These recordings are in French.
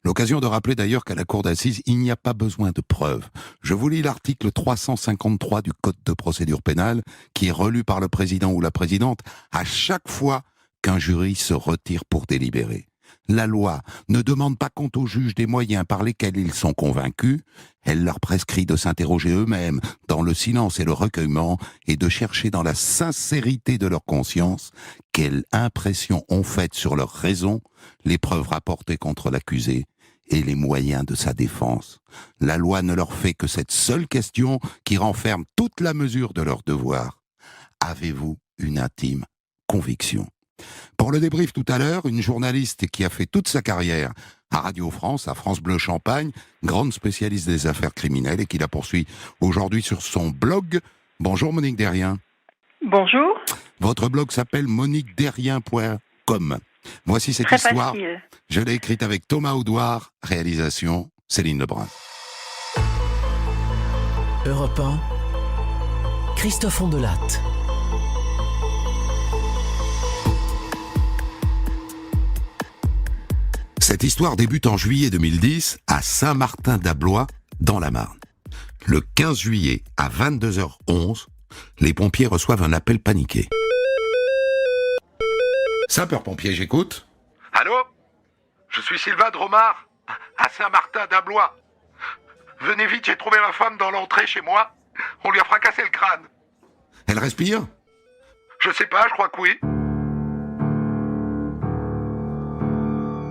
L'occasion de rappeler d'ailleurs qu'à la cour d'assises, il n'y a pas besoin de preuves. Je vous lis l'article 353 du Code de procédure pénale, qui est relu par le président ou la présidente à chaque fois qu'un jury se retire pour délibérer. La loi ne demande pas compte aux juges des moyens par lesquels ils sont convaincus, elle leur prescrit de s'interroger eux-mêmes dans le silence et le recueillement et de chercher dans la sincérité de leur conscience quelle impression ont faite sur leur raison les preuves rapportées contre l'accusé et les moyens de sa défense. La loi ne leur fait que cette seule question qui renferme toute la mesure de leur devoir. Avez-vous une intime conviction ? Pour le débrief tout à l'heure, une journaliste qui a fait toute sa carrière à Radio France, à France Bleu Champagne, grande spécialiste des affaires criminelles et qui la poursuit aujourd'hui sur son blog. Bonjour Monique Derrien. Bonjour. Votre blog s'appelle moniquederrien.com. Voici cette Très histoire. facile. Je l'ai écrite avec Thomas Audouard, réalisation Céline Lebrun. Europe 1, Christophe Ondelatte. Cette histoire débute en juillet 2010 à Saint-Martin-d'Ablois, dans la Marne. Le 15 juillet à 22h11, les pompiers reçoivent un appel paniqué. Sapeur-pompier, j'écoute. Allô? Je suis Sylvain Dromard, à Saint-Martin-d'Ablois. Venez vite, j'ai trouvé ma femme dans l'entrée chez moi. On lui a fracassé le crâne. Elle respire ? Je sais pas, je crois que oui.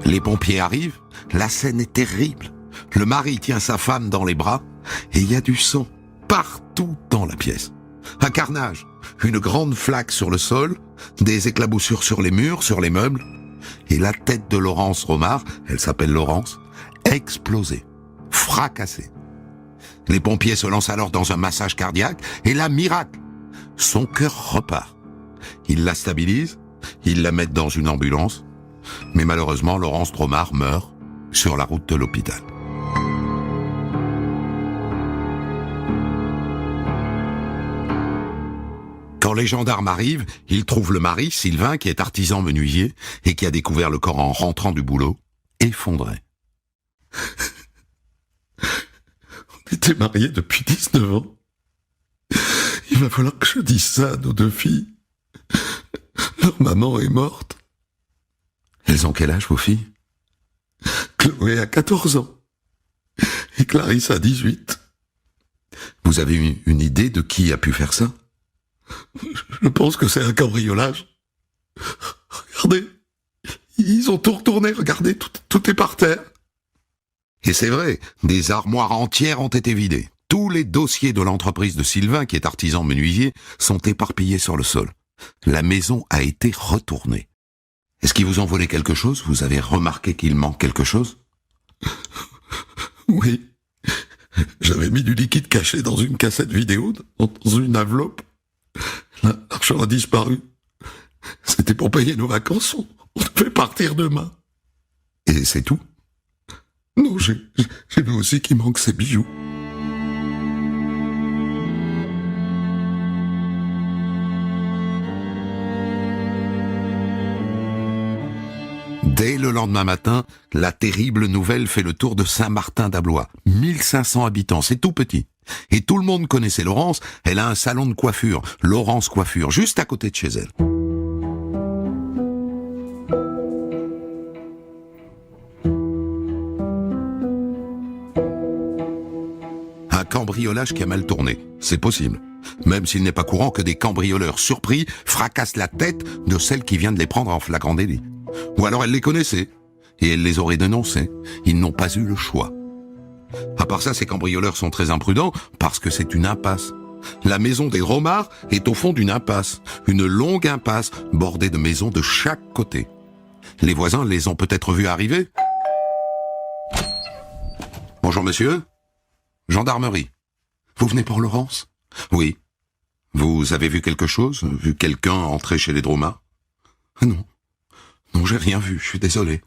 Les pompiers arrivent, la scène est terrible. Le mari tient sa femme dans les bras et il y a du sang partout dans la pièce. Un carnage, une grande flaque sur le sol, des éclaboussures sur les murs, sur les meubles, et la tête de Laurence Romard, elle s'appelle Laurence, explosée, fracassée. Les pompiers se lancent alors dans un massage cardiaque et là, miracle, son cœur repart. Ils la stabilisent, ils la mettent dans une ambulance, mais malheureusement, Laurence Romard meurt sur la route de l'hôpital. Quand les gendarmes arrivent, ils trouvent le mari, Sylvain, qui est artisan menuisier et qui a découvert le corps en rentrant du boulot, effondré. On était mariés depuis 19 ans. Il va falloir que je dise ça à nos deux filles. Leur maman est morte. Elles ont quel âge, vos filles ? Chloé a 14 ans. Et Clarisse a 18. Vous avez une idée de qui a pu faire ça ? Je pense que c'est un cambriolage. Regardez. Ils ont tout retourné, regardez, tout est par terre. Et c'est vrai, des armoires entières ont été vidées. Tous les dossiers de l'entreprise de Sylvain, qui est artisan menuisier, sont éparpillés sur le sol. La maison a été retournée. Est-ce qu'ils vous ont volé quelque chose ? Vous avez remarqué qu'il manque quelque chose ? Oui. J'avais mis du liquide caché dans une cassette vidéo, dans une enveloppe. L'argent a disparu. C'était pour payer nos vacances. On devait partir demain. Et c'est tout ? Non, j'ai vu aussi qu'il manque ses bijoux. Dès le lendemain matin, la terrible nouvelle fait le tour de Saint-Martin-d'Ablois. 1500 habitants, c'est tout petit. Et tout le monde connaissait Laurence, elle a un salon de coiffure, Laurence Coiffure, juste à côté de chez elle. Un cambriolage qui a mal tourné, c'est possible. Même s'il n'est pas courant que des cambrioleurs surpris fracassent la tête de celle qui vient de les prendre en flagrant délit. Ou alors elle les connaissait, et elle les aurait dénoncés. Ils n'ont pas eu le choix. À part ça, ces cambrioleurs sont très imprudents, parce que c'est une impasse. La maison des Romards est au fond d'une impasse, une longue impasse, bordée de maisons de chaque côté. Les voisins les ont peut-être vus arriver. Bonjour monsieur. Gendarmerie. Vous venez pour Laurence ? Oui. Vous avez vu quelque chose ? Vu quelqu'un entrer chez les Dromards ? Non. Non, j'ai rien vu, je suis désolé.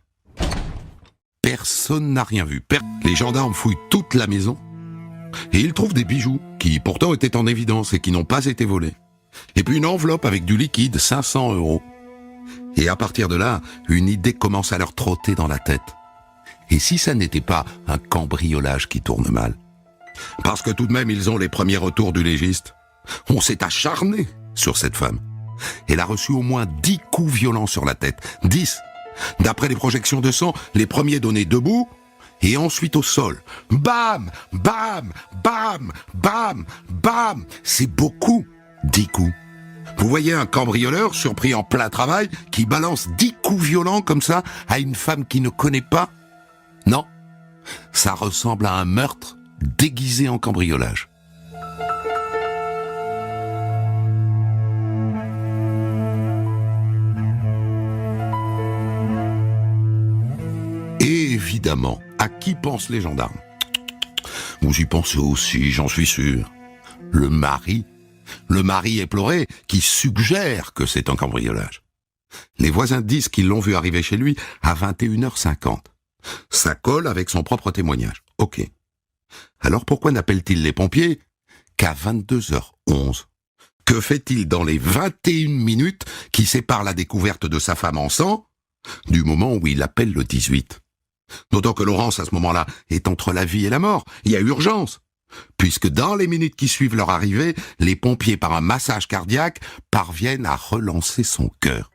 Personne n'a rien vu. Les gendarmes fouillent toute la maison et ils trouvent des bijoux qui pourtant étaient en évidence et qui n'ont pas été volés. Et puis une enveloppe avec du liquide, 500 €. Et à partir de là, une idée commence à leur trotter dans la tête. Et si ça n'était pas un cambriolage qui tourne mal? Parce que tout de même, ils ont les premiers retours du légiste. On s'est acharné sur cette femme. Elle a reçu au moins 10 coups violents sur la tête. 10. D'après les projections de sang, les premiers donnés debout et ensuite au sol. Bam, bam, bam, bam, bam. C'est beaucoup, 10 coups. Vous voyez un cambrioleur surpris en plein travail qui balance 10 coups violents comme ça à une femme qu'il ne connaît pas? Non, ça ressemble à un meurtre déguisé en cambriolage. Et évidemment, à qui pensent les gendarmes? Vous y pensez aussi, j'en suis sûr. Le mari éploré qui suggère que c'est un cambriolage. Les voisins disent qu'ils l'ont vu arriver chez lui à 21h50. Ça colle avec son propre témoignage. Ok. Alors pourquoi n'appelle-t-il les pompiers qu'à 22h11? Que fait-il dans les 21 minutes qui séparent la découverte de sa femme en sang du moment où il appelle le 18? D'autant que Laurence, à ce moment-là, est entre la vie et la mort. Il y a urgence. Puisque dans les minutes qui suivent leur arrivée, les pompiers, par un massage cardiaque, parviennent à relancer son cœur.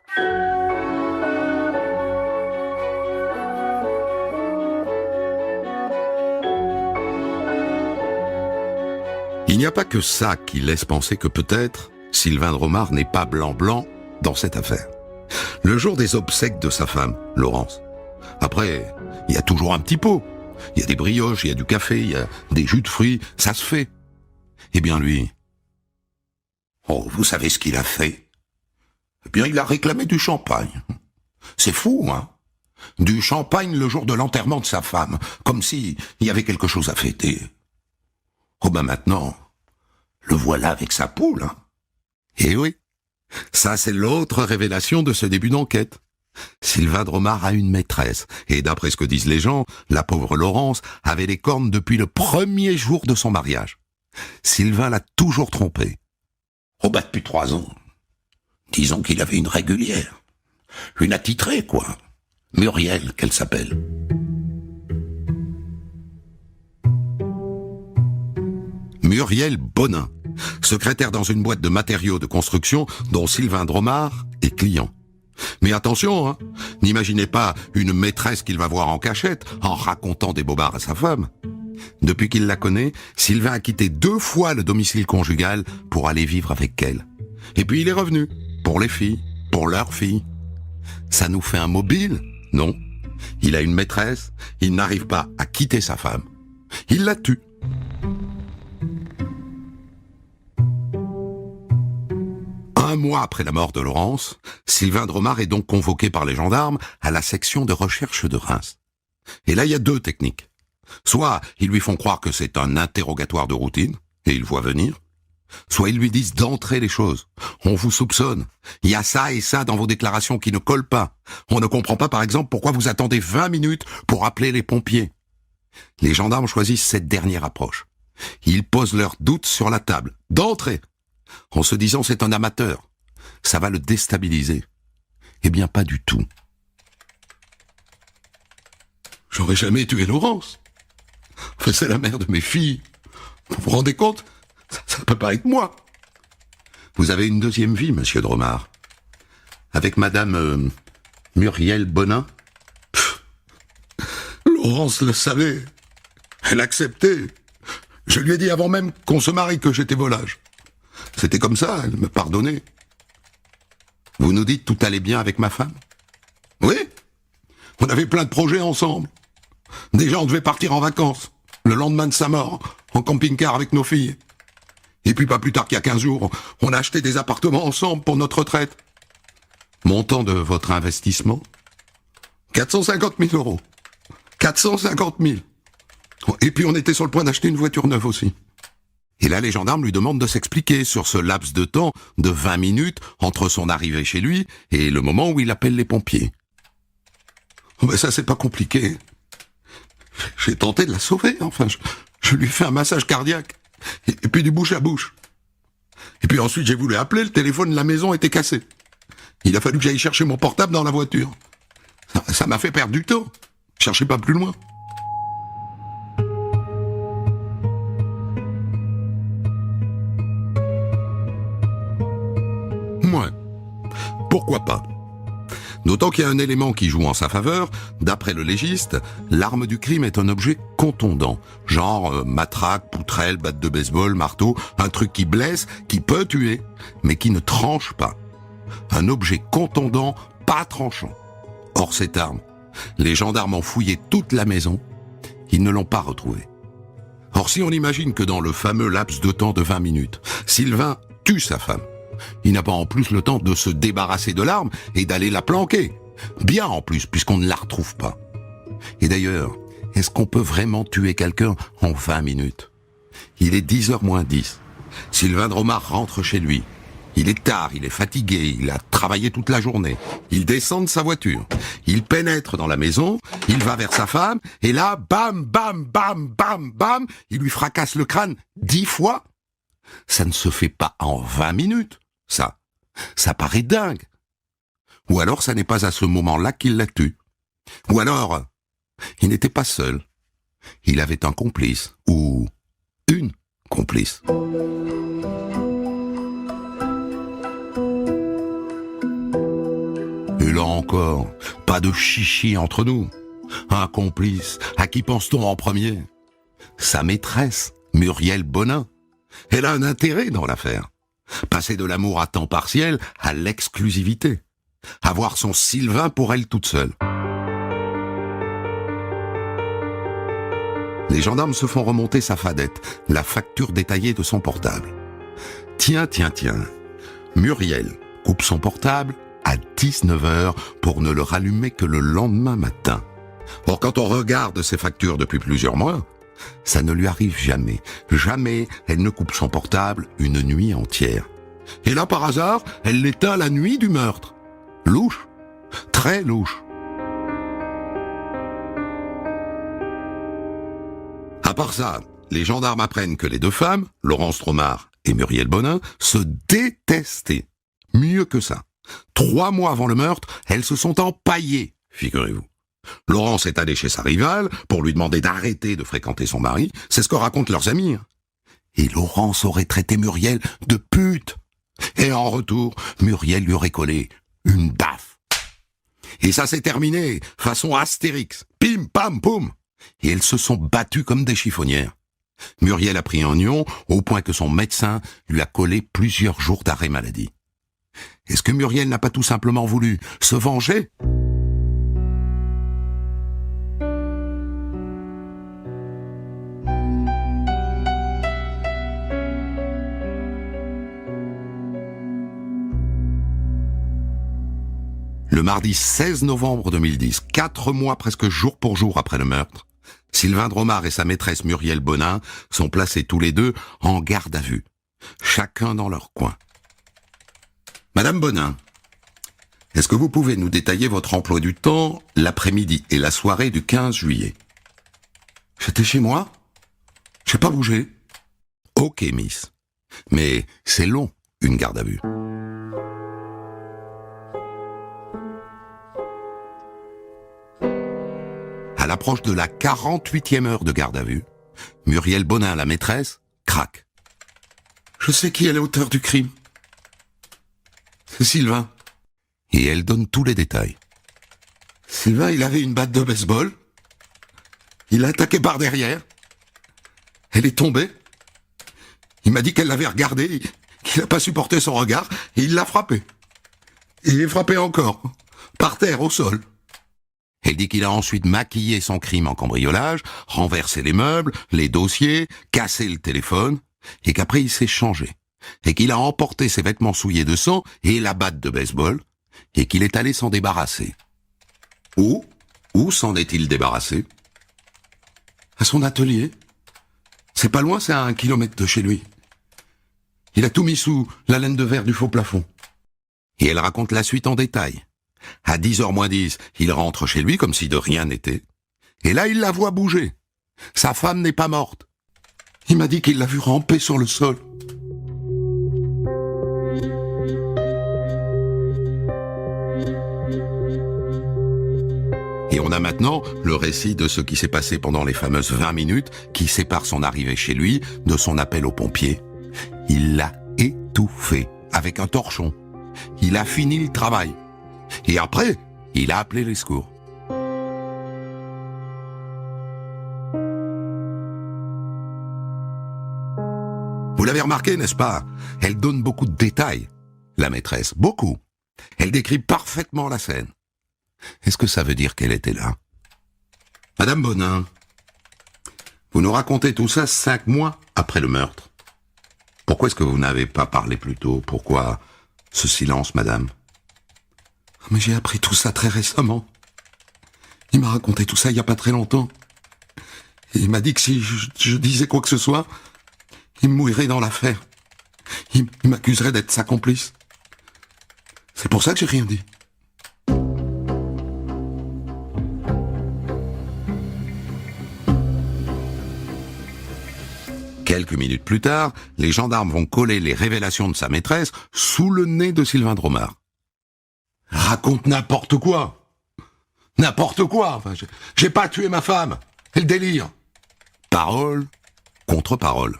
Il n'y a pas que ça qui laisse penser que peut-être Sylvain Dromard n'est pas blanc-blanc dans cette affaire. Le jour des obsèques de sa femme, Laurence. Après, il y a toujours un petit pot. Il y a des brioches, il y a du café, il y a des jus de fruits, ça se fait. Eh bien lui, vous savez ce qu'il a fait? Eh bien il a réclamé du champagne. C'est fou, hein? Du champagne le jour de l'enterrement de sa femme, comme s'il y avait quelque chose à fêter. Oh ben maintenant, le voilà avec sa poule, hein? Eh oui, ça c'est l'autre révélation de ce début d'enquête. Sylvain Dromard a une maîtresse, et d'après ce que disent les gens, la pauvre Laurence avait les cornes depuis le premier jour de son mariage. Sylvain l'a toujours trompée. Oh bah depuis 3 ans. Disons qu'il avait une régulière. Une attitrée, quoi. Muriel, qu'elle s'appelle. Muriel Bonin, secrétaire dans une boîte de matériaux de construction dont Sylvain Dromard est client. Mais attention, hein, n'imaginez pas une maîtresse qu'il va voir en cachette en racontant des bobards à sa femme. Depuis qu'il la connaît, Sylvain a quitté 2 fois le domicile conjugal pour aller vivre avec elle. Et puis il est revenu, pour les filles, pour leurs filles. Ça nous fait un mobile? Non. Il a une maîtresse, il n'arrive pas à quitter sa femme. Il la tue. Un mois après la mort de Laurence, Sylvain Dromard est donc convoqué par les gendarmes à la section de recherche de Reims. Et là, il y a 2 techniques. Soit ils lui font croire que c'est un interrogatoire de routine, et il voit venir. Soit ils lui disent d'entrer les choses. On vous soupçonne. Il y a ça et ça dans vos déclarations qui ne collent pas. On ne comprend pas, par exemple, pourquoi vous attendez 20 minutes pour appeler les pompiers. Les gendarmes choisissent cette dernière approche. Ils posent leurs doutes sur la table, d'entrée, en se disant c'est un amateur. Ça va le déstabiliser. Eh bien, pas du tout. J'aurais jamais tué Laurence. Enfin, c'est la mère de mes filles. Vous vous rendez compte? Ça peut pas être moi. Vous avez une deuxième vie, monsieur Dromard. Avec madame Muriel Bonin. Laurence le savait. Elle acceptait. Je lui ai dit avant même qu'on se marie que j'étais volage. C'était comme ça, elle me pardonnait. Vous nous dites tout allait bien avec ma femme? Oui. On avait plein de projets ensemble. Déjà, on devait partir en vacances, le lendemain de sa mort, en camping-car avec nos filles. Et puis pas plus tard qu'il y a 15 jours, on a acheté des appartements ensemble pour notre retraite. Montant de votre investissement? 450 000 euros. 450 000. Et puis on était sur le point d'acheter une voiture neuve aussi. Et là, les gendarmes lui demandent de s'expliquer sur ce laps de temps de 20 minutes entre son arrivée chez lui et le moment où il appelle les pompiers. Oh ben ça, c'est pas compliqué. J'ai tenté de la sauver, enfin, je lui ai fait un massage cardiaque. Et puis du bouche à bouche. Et puis ensuite, j'ai voulu appeler, le téléphone de la maison était cassé. Il a fallu que j'aille chercher mon portable dans la voiture. Ça m'a fait perdre du temps. Cherchez pas plus loin. Ouais, pourquoi pas? D'autant qu'il y a un élément qui joue en sa faveur. D'après le légiste, l'arme du crime est un objet contondant. Genre matraque, poutrelle, batte de baseball, marteau, un truc qui blesse, qui peut tuer, mais qui ne tranche pas. Un objet contondant, pas tranchant. Or cette arme, les gendarmes ont fouillé toute la maison, ils ne l'ont pas retrouvée. Or si on imagine que dans le fameux laps de temps de 20 minutes, Sylvain tue sa femme, il n'a pas en plus le temps de se débarrasser de l'arme et d'aller la planquer. Bien en plus, puisqu'on ne la retrouve pas. Et d'ailleurs, est-ce qu'on peut vraiment tuer quelqu'un en 20 minutes? Il est 10h moins 10. Sylvain Dromard rentre chez lui. Il est tard, il est fatigué, il a travaillé toute la journée. Il descend de sa voiture. Il pénètre dans la maison, il va vers sa femme, et là, bam, bam, bam, bam, bam, il lui fracasse le crâne 10 fois. Ça ne se fait pas en 20 minutes. Ça paraît dingue. Ou alors ça n'est pas à ce moment-là qu'il la tue. Ou alors, il n'était pas seul. Il avait un complice, ou une complice. Et là encore, pas de chichi entre nous. Un complice, à qui pense-t-on en premier? Sa maîtresse, Muriel Bonin. Elle a un intérêt dans l'affaire. Passer de l'amour à temps partiel à l'exclusivité. Avoir son Sylvain pour elle toute seule. Les gendarmes se font remonter sa fadette, la facture détaillée de son portable. Tiens. Muriel coupe son portable à 19h pour ne le rallumer que le lendemain matin. Or, quand on regarde ses factures depuis plusieurs mois, ça ne lui arrive jamais. Jamais elle ne coupe son portable une nuit entière. Et là, par hasard, elle l'éteint la nuit du meurtre. Louche. Très louche. À part ça, les gendarmes apprennent que les deux femmes, Laurence Dromard et Muriel Bonin, se détestaient. Mieux que ça. 3 mois avant le meurtre, elles se sont empaillées, figurez-vous. Laurence est allée chez sa rivale pour lui demander d'arrêter de fréquenter son mari. C'est ce que racontent leurs amis. Et Laurence aurait traité Muriel de pute. Et en retour, Muriel lui aurait collé une baffe. Et ça s'est terminé, façon Astérix. Pim, pam, poum. Et elles se sont battues comme des chiffonnières. Muriel a pris un nion au point que son médecin lui a collé plusieurs jours d'arrêt maladie. Est-ce que Muriel n'a pas tout simplement voulu se venger ? Le mardi 16 novembre 2010, 4 mois presque jour pour jour après le meurtre, Sylvain Dromard et sa maîtresse Muriel Bonin sont placés tous les deux en garde à vue, chacun dans leur coin. Madame Bonin, est-ce que vous pouvez nous détailler votre emploi du temps l'après-midi et la soirée du 15 juillet? J'étais chez moi. J'ai pas bougé. Ok, miss. Mais c'est long, une garde à vue. À l'approche de la 48e heure de garde à vue, Muriel Bonin, la maîtresse, craque. Je sais qui est l'auteur du crime. C'est Sylvain. Et elle donne tous les détails. Sylvain, il avait une batte de baseball. Il l'a attaqué par derrière. Elle est tombée. Il m'a dit qu'elle l'avait regardé, qu'il n'a pas supporté son regard, et il l'a frappé. Et il est frappé encore, par terre, au sol. Elle dit qu'il a ensuite maquillé son crime en cambriolage, renversé les meubles, les dossiers, cassé le téléphone, et qu'après il s'est changé, et qu'il a emporté ses vêtements souillés de sang et la batte de baseball, et qu'il est allé s'en débarrasser. Où s'en est-il débarrassé? À son atelier. C'est pas loin, c'est à 1 kilomètre de chez lui. Il a tout mis sous la laine de verre du faux plafond. Et elle raconte la suite en détail. À 10h moins 10, il rentre chez lui comme si de rien n'était. Et là, il la voit bouger. Sa femme n'est pas morte. Il m'a dit qu'il l'a vue ramper sur le sol. Et on a Enfin maintenant, le récit de ce qui s'est passé pendant les fameuses 20 minutes qui séparent son arrivée chez lui de son appel aux pompiers. Il l'a étouffé avec un torchon. Il a fini le travail. Et après, il a appelé les secours. Vous l'avez remarqué, n'est-ce pas? Elle donne beaucoup de détails, la maîtresse, beaucoup. Elle décrit parfaitement la scène. Est-ce que ça veut dire qu'elle était là? Madame Bonin, vous nous racontez tout ça 5 mois après le meurtre. Pourquoi est-ce que vous n'avez pas parlé plus tôt? Pourquoi ce silence, madame? Mais j'ai appris tout ça très récemment. Il m'a raconté tout ça il n'y a pas très longtemps. Et il m'a dit que si je disais quoi que ce soit, il me mouillerait dans l'affaire. Il m'accuserait d'être sa complice. C'est pour ça que j'ai rien dit. Quelques minutes plus tard, les gendarmes vont coller les révélations de sa maîtresse sous le nez de Sylvain Dromard. Raconte n'importe quoi. N'importe quoi. Enfin, j'ai pas tué ma femme. Elle délire. Parole contre parole.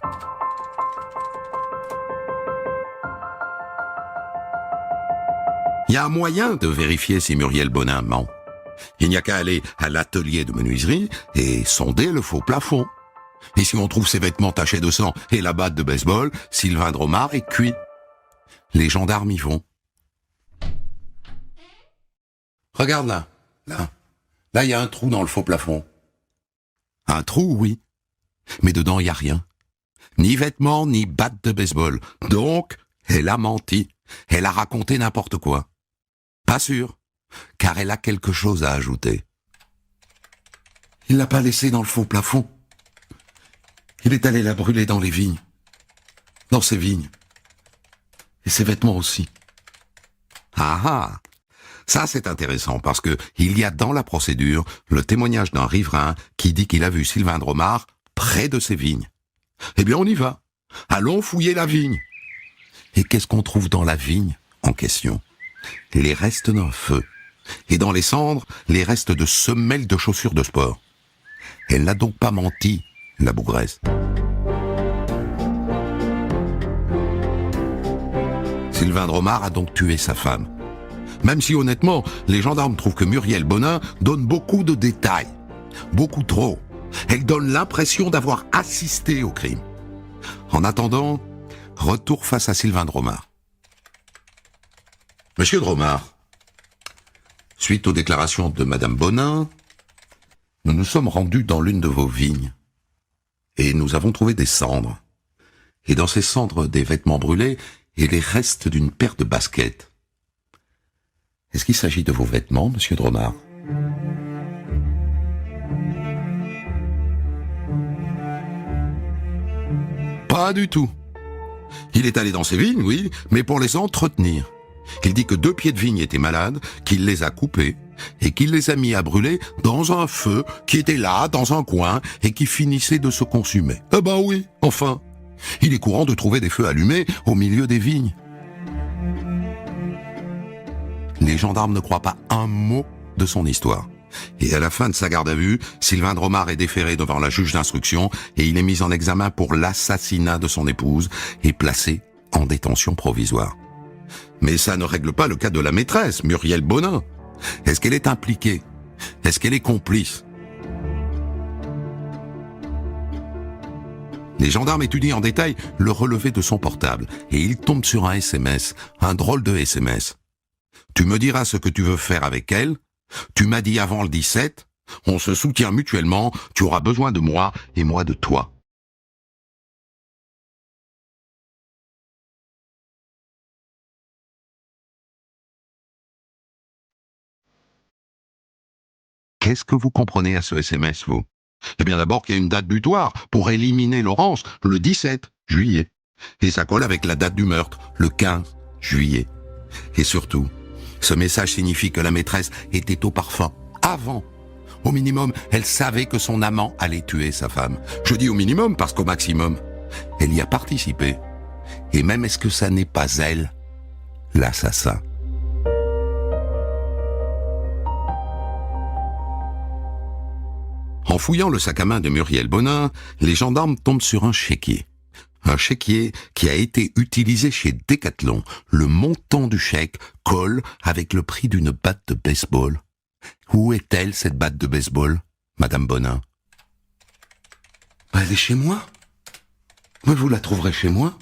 Il y a un moyen de vérifier si Muriel Bonin ment. Il n'y a qu'à aller à l'atelier de menuiserie et sonder le faux plafond. Et si on trouve ses vêtements tachés de sang et la batte de baseball, Sylvain Dromard est cuit. Les gendarmes y vont. Regarde là, là. Là, il y a un trou dans le faux plafond. Un trou, oui. Mais dedans, il n'y a rien. Ni vêtements, ni batte de baseball. Donc, elle a menti. Elle a raconté n'importe quoi. Pas sûr, car elle a quelque chose à ajouter. Il l'a pas laissée dans le faux plafond. Il est allé la brûler dans les vignes. Dans ses vignes. Et ses vêtements aussi. Ah ah! Ça, c'est intéressant parce que il y a dans la procédure le témoignage d'un riverain qui dit qu'il a vu Sylvain Dromard près de ses vignes. Eh bien, on y va. Allons fouiller la vigne. Et qu'est-ce qu'on trouve dans la vigne en question? Les restes d'un feu. Et dans les cendres, les restes de semelles de chaussures de sport. Elle n'a donc pas menti, la bougresse. Sylvain Dromard a donc tué sa femme. Même si honnêtement, les gendarmes trouvent que Muriel Bonin donne beaucoup de détails. Beaucoup trop. Elle donne l'impression d'avoir assisté au crime. En attendant, retour face à Sylvain Dromard. Monsieur Dromard, suite aux déclarations de Madame Bonin, nous nous sommes rendus dans l'une de vos vignes. Et nous avons trouvé des cendres. Et dans ces cendres, des vêtements brûlés et les restes d'une paire de baskets. Est-ce qu'il s'agit de vos vêtements, monsieur Dromard? Pas du tout. Il est allé dans ses vignes, oui, mais pour les entretenir. Il dit que 2 pieds de vigne étaient malades, qu'il les a coupés, et qu'il les a mis à brûler dans un feu qui était là, dans un coin, et qui finissait de se consumer. Eh ben oui, enfin. Il est courant de trouver des feux allumés au milieu des vignes. Les gendarmes ne croient pas un mot de son histoire. Et à la fin de sa garde à vue, Sylvain Dromard est déféré devant la juge d'instruction et il est mis en examen pour l'assassinat de son épouse et placé en détention provisoire. Mais ça ne règle pas le cas de la maîtresse, Muriel Bonin. Est-ce qu'elle est impliquée? Est-ce qu'elle est complice? Les gendarmes étudient en détail le relevé de son portable et ils tombent sur un SMS, un drôle de SMS. Tu me diras ce que tu veux faire avec elle. Tu m'as dit avant le 17, on se soutient mutuellement, tu auras besoin de moi et moi de toi. Qu'est-ce que vous comprenez à ce SMS, vous? Eh bien d'abord qu'il y a une date butoir pour éliminer Laurence, le 17 juillet. Et ça colle avec la date du meurtre, le 15 juillet. Et surtout, ce message signifie que la maîtresse était au parfum avant. Au minimum, elle savait que son amant allait tuer sa femme. Je dis au minimum parce qu'au maximum, elle y a participé. Et même est-ce que ça n'est pas elle, l'assassin? fouillant le sac à main de Muriel Bonin, les gendarmes tombent sur un chéquier. Un chéquier qui a été utilisé chez Decathlon. Le montant du chèque colle avec le prix d'une batte de baseball. Où est-elle, cette batte de baseball, Madame Bonin? Elle est chez moi. Mais vous la trouverez chez moi.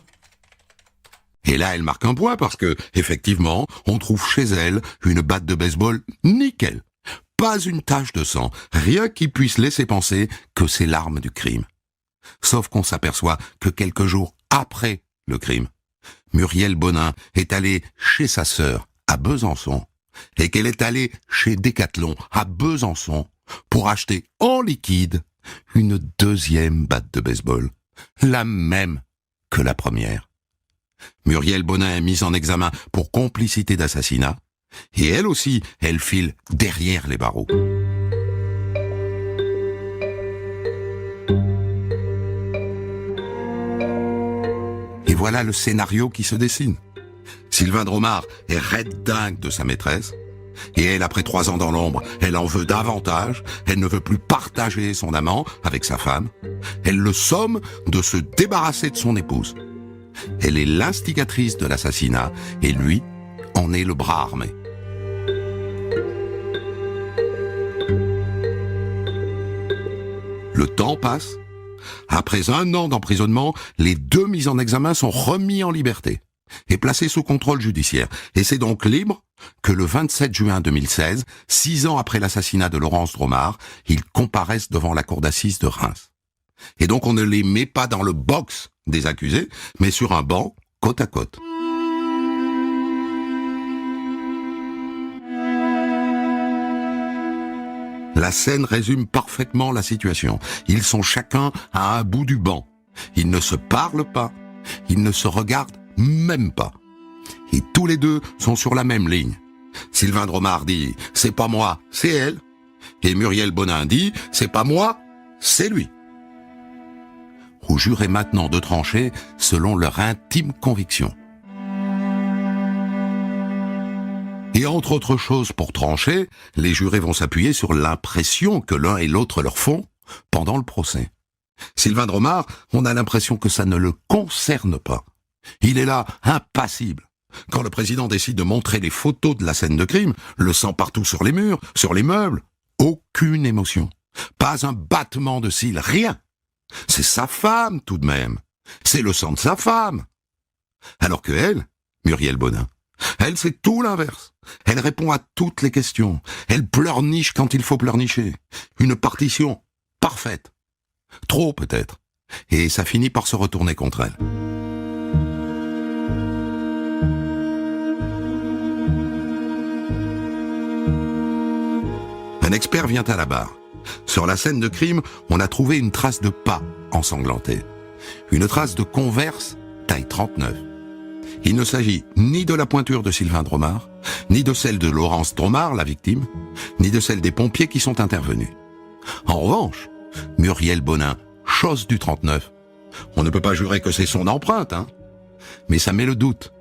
Et là, elle marque un point parce que, effectivement, on trouve chez elle une batte de baseball nickel. Pas une tache de sang, rien qui puisse laisser penser que c'est l'arme du crime. Sauf qu'on s'aperçoit que quelques jours après le crime, Muriel Bonin est allée chez sa sœur à Besançon et qu'elle est allée chez Decathlon à Besançon pour acheter en liquide une deuxième batte de baseball, la même que la première. Muriel Bonin est mise en examen pour complicité d'assassinat et elle aussi, elle file derrière les barreaux. Et voilà le scénario qui se dessine. Sylvain Dromard est raide dingue de sa maîtresse. Et elle, après 3 ans dans l'ombre, elle en veut davantage. Elle ne veut plus partager son amant avec sa femme. Elle le somme de se débarrasser de son épouse. Elle est l'instigatrice de l'assassinat et lui en est le bras armé. Le temps passe. Après 1 an d'emprisonnement, les 2 mis en examen sont remis en liberté et placés sous contrôle judiciaire. Et c'est donc libre que le 27 juin 2016, 6 ans après l'assassinat de Laurence Dromard, ils comparaissent devant la cour d'assises de Reims. Et donc on ne les met pas dans le box des accusés, mais sur un banc, côte à côte. La scène résume parfaitement la situation. Ils sont chacun à un bout du banc. Ils ne se parlent pas. Ils ne se regardent même pas. Et tous les deux sont sur la même ligne. Sylvain Dromard dit « c'est pas moi, c'est elle ». Et Muriel Bonin dit « c'est pas moi, c'est lui ». Aux jurés maintenant de trancher selon leur intime conviction. Et entre autres choses pour trancher, les jurés vont s'appuyer sur l'impression que l'un et l'autre leur font pendant le procès. Sylvain Dromard, on a l'impression que ça ne le concerne pas. Il est là, impassible. Quand le président décide de montrer les photos de la scène de crime, le sang partout sur les murs, sur les meubles, aucune émotion. Pas un battement de cils, rien. C'est sa femme tout de même. C'est le sang de sa femme. Alors que elle, Muriel Bonin, elle, c'est tout l'inverse. Elle répond à toutes les questions. Elle pleurniche quand il faut pleurnicher. Une partition parfaite. Trop peut-être. Et ça finit par se retourner contre elle. Un expert vient à la barre. Sur la scène de crime, on a trouvé une trace de pas ensanglanté. Une trace de Converse taille 39. Il ne s'agit ni de la pointure de Sylvain Dromard, ni de celle de Laurence Dromard, la victime, ni de celle des pompiers qui sont intervenus. En revanche, Muriel Bonin chausse du 39. On ne peut pas jurer que c'est son empreinte, hein. Mais ça met le doute.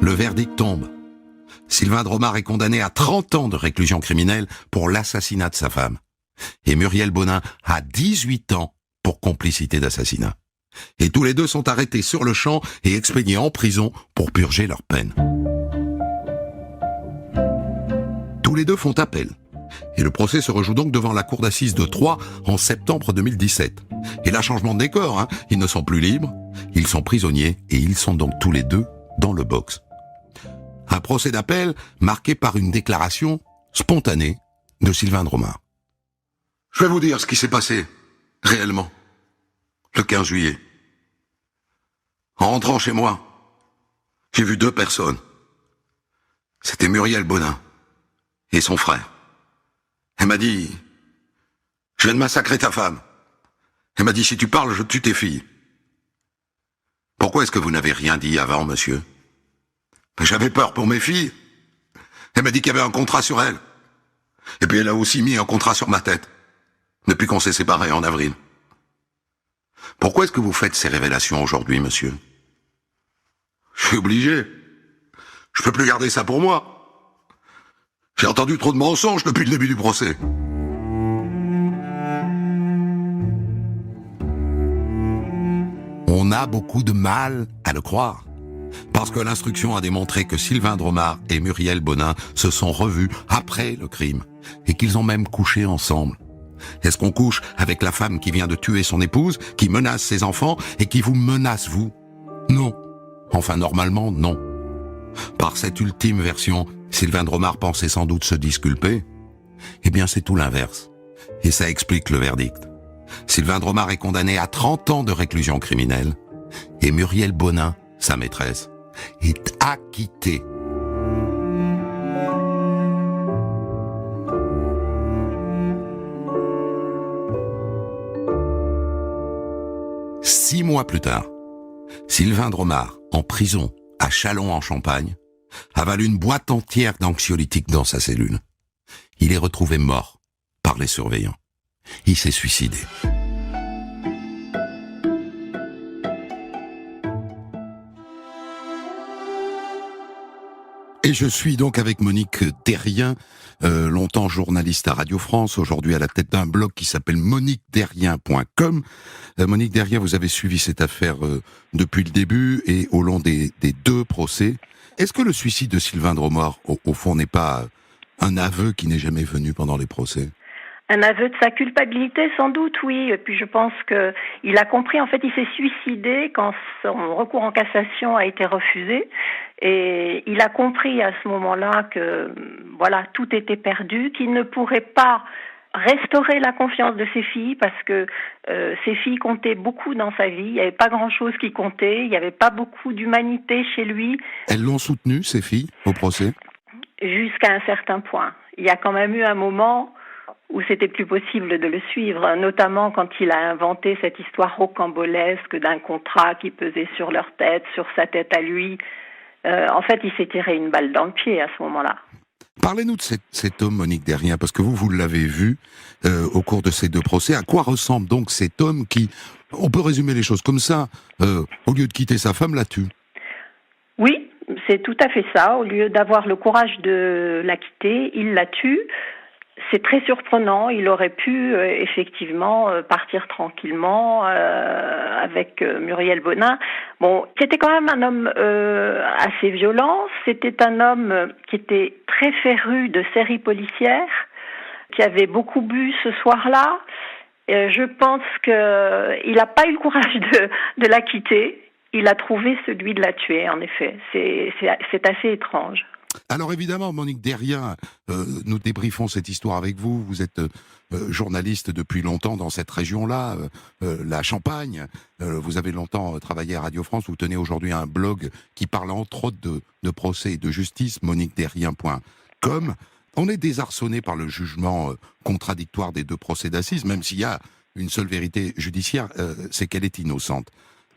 Le verdict tombe. Sylvain Dromard est condamné à 30 ans de réclusion criminelle pour l'assassinat de sa femme. Et Muriel Bonin a 18 ans pour complicité d'assassinat. Et tous les deux sont arrêtés sur le champ et expédiés en prison pour purger leur peine. Tous les deux font appel. Et le procès se rejoue donc devant la cour d'assises de Troyes en septembre 2017. Et là, changement de décor, hein. Ils ne sont plus libres, ils sont prisonniers et ils sont donc tous les deux dans le box. Un procès d'appel marqué par une déclaration spontanée de Sylvain Dromard. Je vais vous dire ce qui s'est passé, réellement, le 15 juillet. En rentrant chez moi, j'ai vu 2 personnes. C'était Muriel Bonin et son frère. Elle m'a dit « Je viens de massacrer ta femme. » Elle m'a dit « Si tu parles, je tue tes filles. » Pourquoi est-ce que vous n'avez rien dit avant, monsieur ? J'avais peur pour mes filles. Elle m'a dit qu'il y avait un contrat sur elle. Et puis elle a aussi mis un contrat sur ma tête, depuis qu'on s'est séparés en avril. Pourquoi est-ce que vous faites ces révélations aujourd'hui, monsieur ? Je suis obligé. Je peux plus garder ça pour moi. J'ai entendu trop de mensonges depuis le début du procès. On a beaucoup de mal à le croire. Parce que l'instruction a démontré que Sylvain Dromard et Muriel Bonin se sont revus après le crime et qu'ils ont même couché ensemble. Est-ce qu'on couche avec la femme qui vient de tuer son épouse, qui menace ses enfants et qui vous menace vous? Non. Enfin, normalement, non. Par cette ultime version, Sylvain Dromard pensait sans doute se disculper. Eh bien, c'est tout l'inverse. Et ça explique le verdict. Sylvain Dromard est condamné à 30 ans de réclusion criminelle et Muriel Bonin, sa maîtresse, est acquittée. Six mois plus tard, Sylvain Dromard, en prison, à Châlons-en-Champagne, avale une boîte entière d'anxiolytiques dans sa cellule. Il est retrouvé mort par les surveillants. Il s'est suicidé. Et je suis donc avec Monique Derrien, longtemps journaliste à Radio France, aujourd'hui à la tête d'un blog qui s'appelle moniquederrien.com. Monique Derrien, vous avez suivi cette affaire depuis le début et au long des deux procès. Est-ce que le suicide de Sylvain Dromard, au fond, n'est pas un aveu qui n'est jamais venu pendant les procès? Un aveu de sa culpabilité, sans doute, oui. Et puis je pense que il a compris, en fait, il s'est suicidé quand son recours en cassation a été refusé. Et il a compris à ce moment-là que, voilà, tout était perdu, qu'il ne pourrait pas restaurer la confiance de ses filles parce que ses filles comptaient beaucoup dans sa vie. Il n'y avait pas grand-chose qui comptait. Il n'y avait pas beaucoup d'humanité chez lui. Elles l'ont soutenu, ces filles, au procès? Jusqu'à un certain point. Il y a quand même eu un moment où c'était plus possible de le suivre, notamment quand il a inventé cette histoire rocambolesque d'un contrat qui pesait sur leur tête, sur sa tête à lui. En fait, il s'est tiré une balle dans le pied à ce moment-là. Parlez-nous de cet homme, Monique Derrien, parce que vous l'avez vu au cours de ces deux procès. À quoi ressemble donc cet homme qui, on peut résumer les choses comme ça, au lieu de quitter sa femme, la tue? Oui, c'est tout à fait ça. Au lieu d'avoir le courage de la quitter, il la tue. C'est très surprenant. Il aurait pu effectivement partir tranquillement avec Muriel Bonin. Bon, c'était quand même un homme assez violent. C'était un homme qui était très féru de séries policières, qui avait beaucoup bu ce soir-là. Je pense qu'il n'a pas eu le courage de la quitter. Il a trouvé celui de la tuer, en effet. C'est assez étrange. Alors évidemment, Monique Derrien, nous débriefons cette histoire avec vous. Vous êtes journaliste depuis longtemps dans cette région-là, la Champagne. Vous avez longtemps travaillé à Radio France. Vous tenez aujourd'hui un blog qui parle entre autres de procès et de justice, moniquederrien.com. On est désarçonné par le jugement contradictoire des deux procès d'assises, même s'il y a une seule vérité judiciaire, c'est qu'elle est innocente.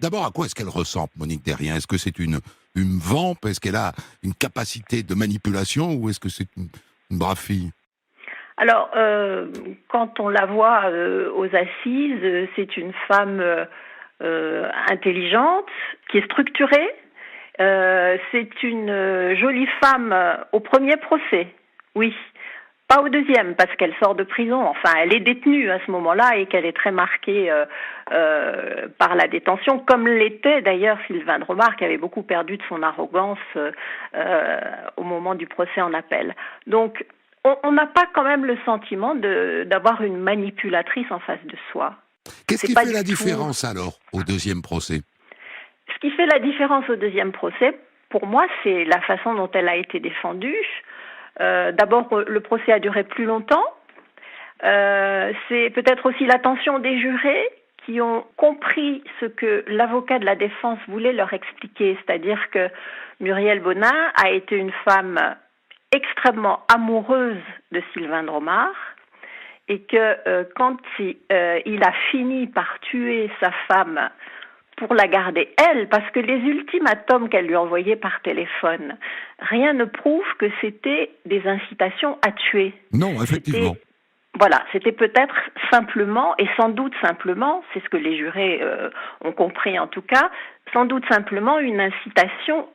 D'abord, à quoi est-ce qu'elle ressemble, Monique Derrien? Est-ce que c'est une vampe? Est-ce qu'elle a une capacité de manipulation? Ou est-ce que c'est une brave fille? Alors, quand on la voit aux assises, c'est une femme intelligente, qui est structurée. C'est une jolie femme au premier procès, oui. Pas au deuxième, parce qu'elle sort de prison. Enfin, elle est détenue à ce moment-là et qu'elle est très marquée par la détention, comme l'était d'ailleurs Sylvain Dromard, qui avait beaucoup perdu de son arrogance au moment du procès en appel. Donc, on n'a pas quand même le sentiment d'avoir une manipulatrice en face de soi. Qu'est-ce qui fait la différence alors au deuxième procès? Ce qui fait la différence au deuxième procès, pour moi, c'est la façon dont elle a été défendue. D'abord, le procès a duré plus longtemps. C'est peut-être aussi l'attention des jurés qui ont compris ce que l'avocat de la défense voulait leur expliquer, c'est-à-dire que Muriel Bonin a été une femme extrêmement amoureuse de Sylvain Dromard et que quand il a fini par tuer sa femme pour la garder elle, parce que les ultimatums qu'elle lui envoyait par téléphone, rien ne prouve que c'était des incitations à tuer. Non, effectivement. C'était peut-être simplement, et sans doute simplement, c'est ce que les jurés ont compris en tout cas, sans doute simplement une incitation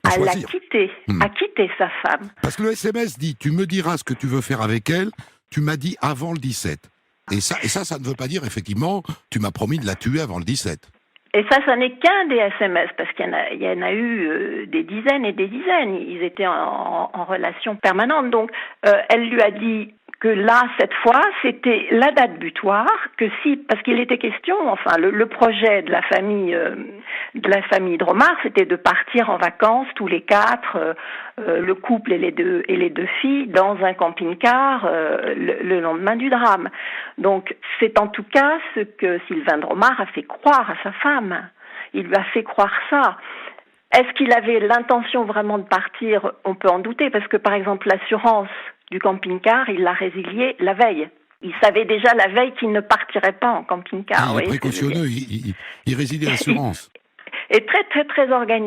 À à la choisir. quitter, à quitter sa femme. Parce que le SMS dit, tu me diras ce que tu veux faire avec elle, tu m'as dit avant le 17. Et ça ne veut pas dire, effectivement, tu m'as promis de la tuer avant le 17. Et ça n'est qu'un des SMS, parce qu'il y en a eu des dizaines et des dizaines. Ils étaient en relation permanente. Donc, elle lui a dit que là, cette fois, c'était la date butoir, que si, parce qu'il était question, enfin, le projet de la famille Dromard, c'était de partir en vacances tous les quatre, le couple et les deux filles, dans un camping-car le lendemain du drame. Donc, c'est en tout cas ce que Sylvain Dromard a fait croire à sa femme. Il lui a fait croire ça. Est-ce qu'il avait l'intention vraiment de partir? On peut en douter, parce que par exemple, l'assurance du camping-car, il l'a résiliée la veille. Il savait déjà la veille qu'il ne partirait pas en camping-car. Il est précautionneux, il résilie l'assurance. Et très, très, très organisé.